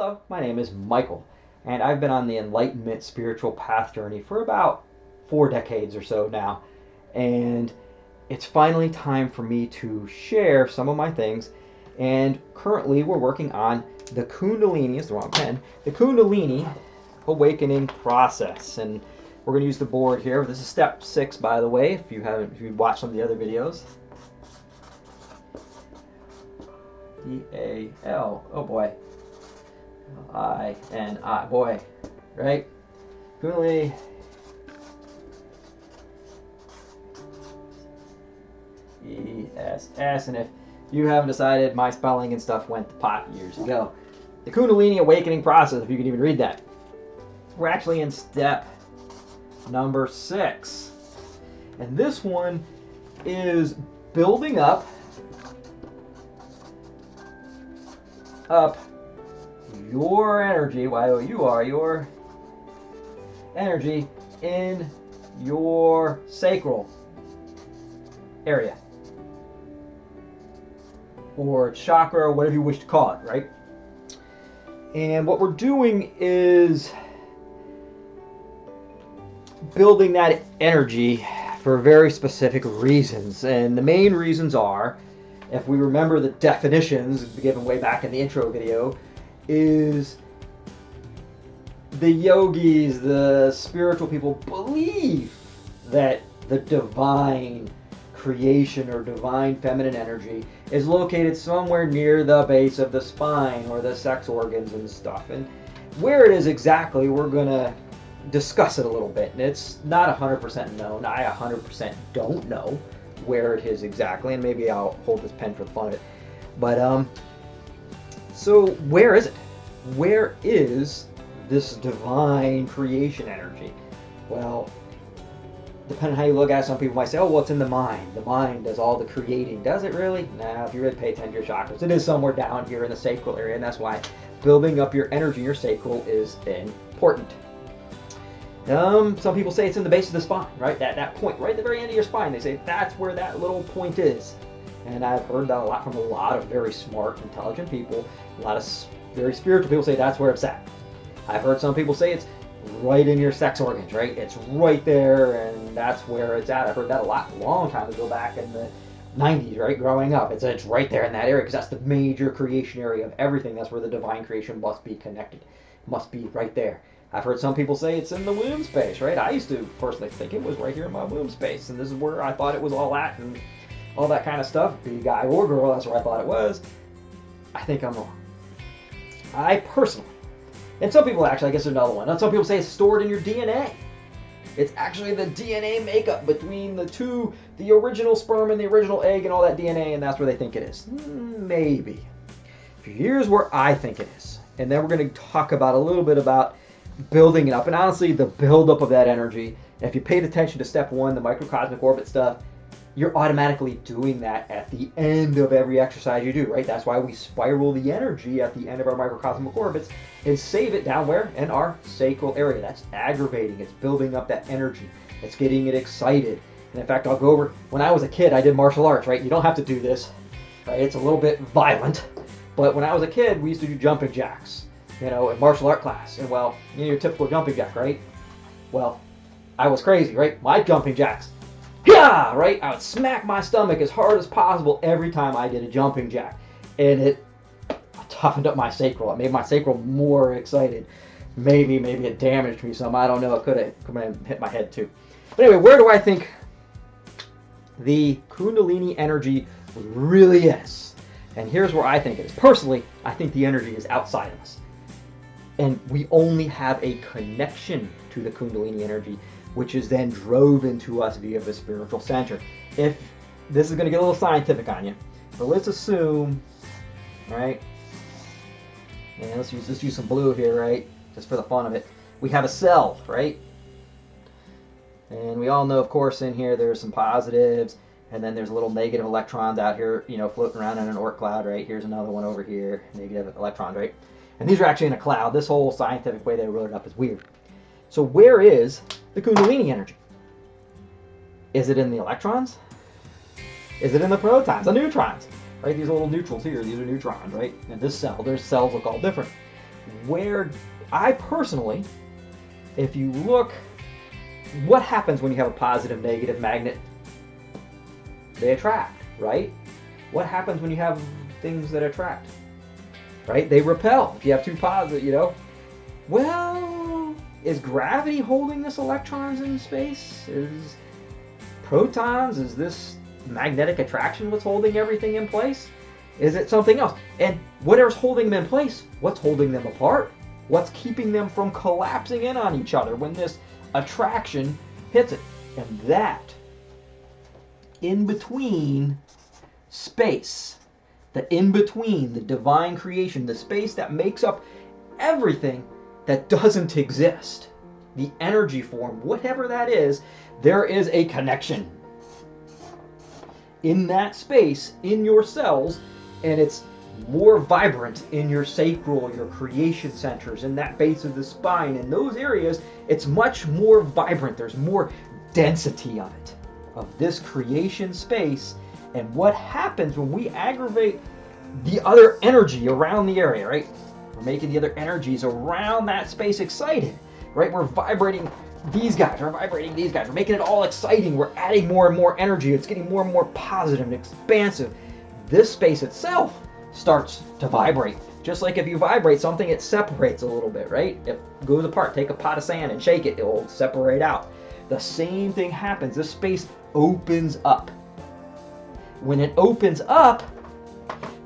Hello, my name is Michael, and I've been on the enlightenment spiritual path journey for about 4 decades or so now. And it's finally time for me to share some of my things. And currently, we're working on the Kundalini, is the wrong pen, the Kundalini Awakening process. And we're going to use the board here. This is step 6, by the way, if you've watched some of the other videos. D-A-L, oh boy. I-N-I, boy, right? Kundalini. E-S-S, and if you haven't decided, my spelling and stuff went to pot years ago. The Kundalini Awakening process, if you can even read that. We're actually in step number 6. And this one is building up your energy, your energy in your sacral area, or chakra, or whatever you wish to call it, right? And what we're doing is building that energy for very specific reasons. And the main reasons are, if we remember the definitions given way back in the intro video, is the yogis, the spiritual people, believe that the divine creation or divine feminine energy is located somewhere near the base of the spine or the sex organs and stuff. And where it is exactly, we're going to discuss it a little bit. And it's not 100% known. I 100% don't know where it is exactly, and maybe I'll hold this pen for the fun of it. But so where is it? Where is this divine creation energy? Well, depending on how you look at it, some people might say, oh, well, it's in the mind. The mind does all the creating. Does it really? Nah, if you really pay attention to your chakras, it is somewhere down here in the sacral area, and that's why building up your energy in your sacral is important. Some people say it's in the base of the spine, right? That point, right at the very end of your spine. They say that's where that little point is. And I've heard that a lot from a lot of very smart, intelligent people. A lot of very spiritual people say that's where it's at. I've heard some people say it's right in your sex organs, right? It's right there, and that's where it's at. I've heard that a long time ago, back in the 90s, right? Growing up, it's right there in that area, because that's the major creation area of everything. That's where the divine creation must be connected. It must be right there. I've heard some people say it's in the womb space, right? I used to personally think it was right here in my womb space, and this is where I thought it was all at, and all that kind of stuff. Be guy or girl, that's where I thought it was. I think I'm wrong. I personally, and some people actually, I guess there's another one. And some people say it's stored in your DNA. It's actually the DNA makeup between the original sperm and the original egg and all that DNA, and that's where they think it is. Maybe. Here's where I think it is. And then we're going to talk about a little bit about building it up. And honestly, the buildup of that energy, if you paid attention to step 1, the microcosmic orbit stuff, you're automatically doing that at the end of every exercise you do, right? That's why we spiral the energy at the end of our microcosmic orbits and save it down where? In our sacral area. That's aggravating. It's building up that energy. It's getting it excited. And in fact, I'll go over, when I was a kid, I did martial arts, right? You don't have to do this, right? It's a little bit violent. But when I was a kid, we used to do jumping jacks, in martial art class. And well, your typical jumping jack, right? Well, I was crazy, right? My jumping jacks, yeah, right? I would smack my stomach as hard as possible every time I did a jumping jack. And it toughened up my sacral. It made my sacral more excited. Maybe it damaged me some. I don't know. It could have hit my head too. But anyway, where do I think the Kundalini energy really is? And here's where I think it is. Personally, I think the energy is outside of us. And we only have a connection to the Kundalini energy, which is then drove into us via the spiritual center. If this is going to get a little scientific on you, but let's assume, right? And let's use some blue here, right? Just for the fun of it. We have a cell, right? And we all know, of course, in here there's some positives, and then there's little negative electrons out here, floating around in an Oort cloud, right? Here's another one over here, negative electrons, right? And these are actually in a cloud. This whole scientific way they wrote it up is weird. So where is the Kundalini energy? Is it in the electrons? Is it in the protons, the neutrons? Right, these little neutrals here, these are neutrons, right? And this cell, their cells look all different. where I personally, if you look, what happens when you have a positive, negative magnet? They attract, right? What happens when you have things that attract? Right? They repel. If you have two positive, you know. Well, is gravity holding this electrons in space? Is protons? Is this magnetic attraction what's holding everything in place? Is it something else? And whatever's holding them in place, what's holding them apart? What's keeping them from collapsing in on each other when this attraction hits it? And that, in between space, the in between, the divine creation, the space that makes up everything that doesn't exist, the energy form, whatever that is, there is a connection in that space, in your cells, and it's more vibrant in your sacral, your creation centers, in that base of the spine. In those areas, it's much more vibrant. There's more density of it, of this creation space. And what happens when we aggravate the other energy around the area, right? We're making the other energies around that space excited, right? We're vibrating these guys, we're vibrating these guys, we're making it all exciting, we're adding more and more energy, it's getting more and more positive and expansive. This space itself starts to vibrate. Just like if you vibrate something, it separates a little bit, right? It goes apart. Take a pot of sand and shake it, it will separate out. The same thing happens. This space opens up. When it opens up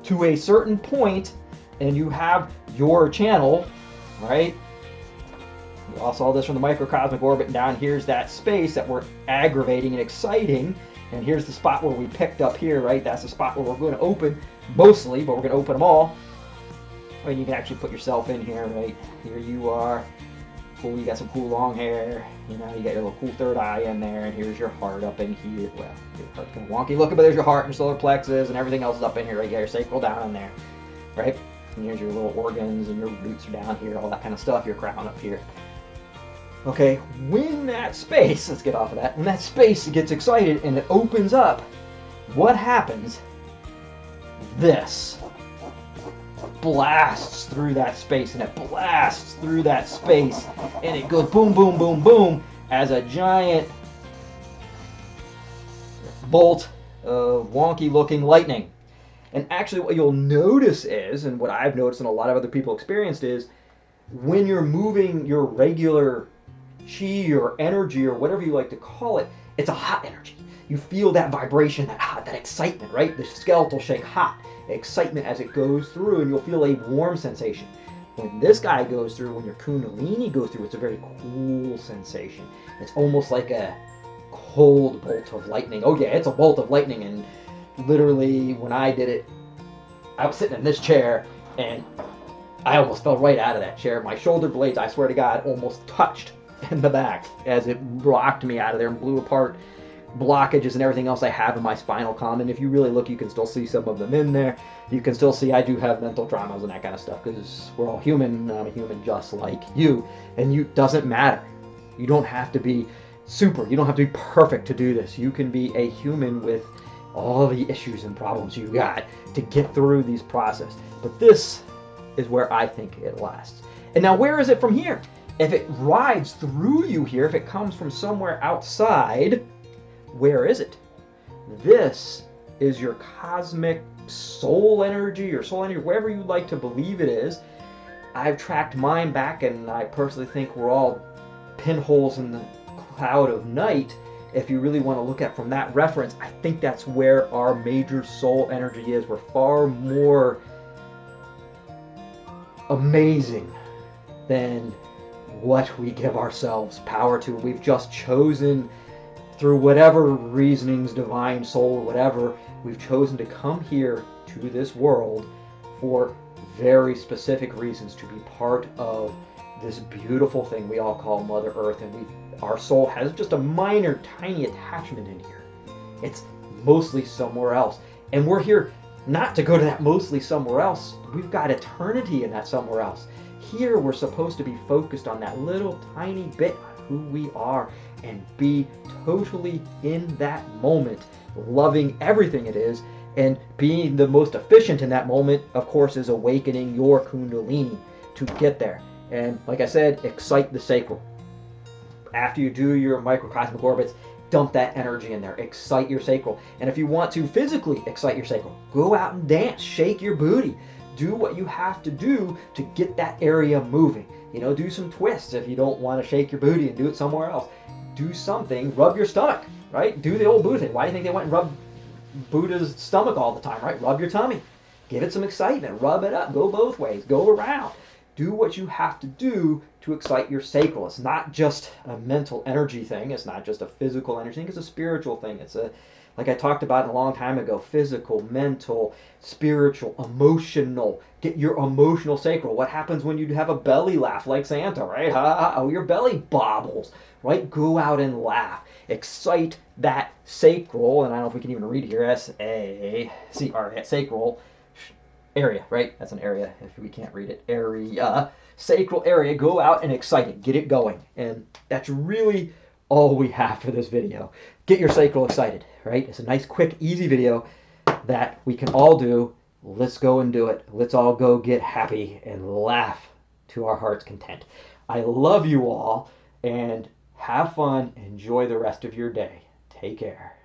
to a certain point, and you have your channel, right? We all saw this from the microcosmic orbit, and down here's that space that we're aggravating and exciting. And here's the spot where we picked up here, right? That's the spot where we're going to open mostly, but we're going to open them all. And you can actually put yourself in here, right? Here you are. Cool, you got some cool long hair. You know, you got your little cool third eye in there. And here's your heart up in here. Well, your heart's kind of wonky looking, but there's your heart and your solar plexus and everything else is up in here, right? You got your sacral down in there, right? And here's your little organs and your roots are down here, all that kind of stuff. Your crown up here. Okay, when that space, let's get off of that, when that space gets excited and it opens up, what happens? This blasts through that space, and it blasts through that space, and it goes boom, boom, boom, boom, as a giant bolt of wonky looking lightning. And actually what you'll notice is, and what I've noticed and a lot of other people experienced is, when you're moving your regular chi or energy or whatever you like to call it, it's a hot energy. You feel that vibration, that hot, that excitement, right? The skeletal shake, hot excitement as it goes through, and you'll feel a warm sensation. When this guy goes through, when your Kundalini goes through, it's a very cool sensation. It's almost like a cold bolt of lightning. Oh yeah, it's a bolt of lightning, and literally when I did it, I was sitting in this chair, and I almost fell right out of that chair. My shoulder blades, I swear to God, almost touched in the back as it rocked me out of there and blew apart blockages and everything else I have in my spinal column. And if you really look, you can still see some of them in there. You can still see I do have mental traumas and that kind of stuff, because we're all human. I'm a human just like you, and you doesn't matter. You don't have to be super. You don't have to be perfect to do this. You can be a human with all the issues and problems you got to get through these processes. But this is where I think it lasts. And now where is it from here? If it rides through you here, if it comes from somewhere outside, where is it? This is your cosmic soul energy, or soul energy, wherever you like to believe it is. I've tracked mine back, and I personally think we're all pinholes in the cloud of night. If you really want to look at from that reference, I think that's where our major soul energy is. We're far more amazing than what we give ourselves power to. We've just chosen, through whatever reasonings, divine soul, whatever, we've chosen to come here to this world for very specific reasons, to be part of this beautiful thing we all call Mother Earth. And our soul has just a minor, tiny attachment in here. It's mostly somewhere else. And we're here not to go to that mostly somewhere else. We've got eternity in that somewhere else. Here we're supposed to be focused on that little tiny bit on who we are and be totally in that moment, loving everything it is, and being the most efficient in that moment, of course, is awakening your Kundalini. to get there. And like I said, excite the sacral. After you do your microcosmic orbits, dump that energy in there. Excite your sacral. And if you want to physically excite your sacral, go out and dance. Shake your booty. Do what you have to do to get that area moving. Do some twists if you don't want to shake your booty and do it somewhere else. Do something. Rub your stomach, right? Do the old Buddha thing. Why do you think they went and rubbed Buddha's stomach all the time, right? Rub your tummy. Give it some excitement. Rub it up. Go both ways. Go around. Do what you have to do to excite your sacral. It's not just a mental energy thing. It's not just a physical energy thing. It's a spiritual thing. It's like I talked about a long time ago, physical, mental, spiritual, emotional. Get your emotional sacral. What happens when you have a belly laugh like Santa, right? Oh, your belly bobbles, right? Go out and laugh. Excite that sacral, and I don't know if we can even read here, S-A-C-R, sacral area, right? That's an area if we can't read it. Area, sacral area. Go out and excite it. Get it going. And that's really all we have for this video. Get your sacral excited, right? It's a nice, quick, easy video that we can all do. Let's go and do it. Let's all go get happy and laugh to our heart's content. I love you all, and have fun. Enjoy the rest of your day. Take care.